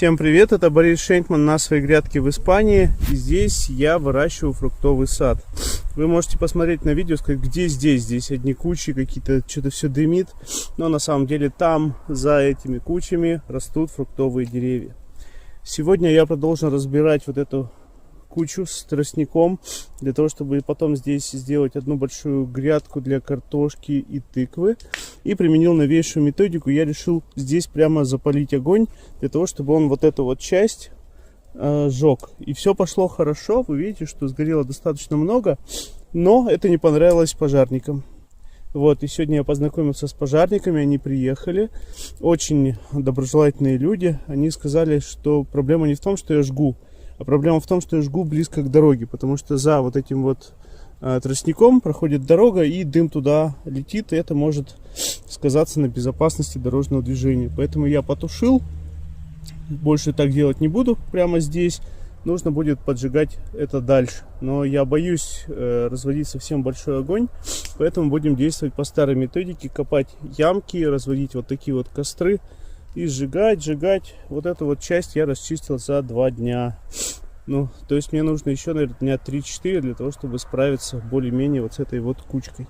Всем привет, это Борис Шенкман на своей грядке в Испании. И здесь я выращиваю фруктовый сад. Вы можете посмотреть на видео, сказать, где здесь одни кучи, какие-то, что-то все дымит. Но на самом деле там, за этими кучами, растут фруктовые деревья. Сегодня я продолжу разбирать вот эту кучу с тростником, для того, чтобы потом здесь сделать одну большую грядку для картошки и тыквы. И применил новейшую методику. Я решил здесь прямо запалить огонь, для того, чтобы он вот эту вот часть сжег. И все пошло хорошо. Вы видите, что сгорело достаточно много, но это не понравилось пожарникам. Вот, и сегодня я познакомился с пожарниками, они приехали, очень доброжелательные люди. Они сказали, что проблема не в том, что я жгу, а проблема в том, что я жгу близко к дороге, потому что за вот этим вот тростником проходит дорога, и дым туда летит, и это может сказаться на безопасности дорожного движения. Поэтому я потушил, больше так делать не буду прямо здесь, нужно будет поджигать это дальше. Но я боюсь разводить совсем большой огонь, поэтому будем действовать по старой методике, копать ямки, разводить вот такие вот костры и сжигать. Вот эту вот часть я расчистил за 2 дня. Ну, то есть мне нужно еще, наверное, дня 3-4 для того, чтобы справиться более-менее вот с этой вот кучкой.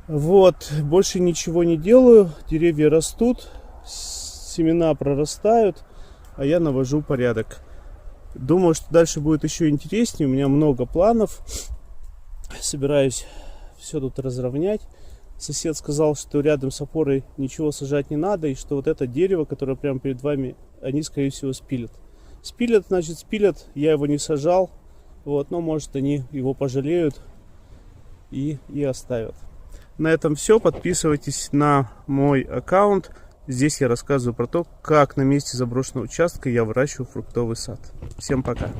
Вот, больше ничего не делаю. Деревья растут, семена прорастают, а я навожу порядок. Думаю, что дальше будет еще интереснее. У меня много планов. Собираюсь все тут разровнять. Сосед сказал, что рядом с опорой ничего сажать не надо, и что вот это дерево, которое прямо перед вами, они, скорее всего, спилят. Спилят, значит, спилят. Я его не сажал. Вот, но, может, они его пожалеют и оставят. На этом все. Подписывайтесь на мой аккаунт. Здесь я рассказываю про то, как на месте заброшенного участка я выращиваю фруктовый сад. Всем пока.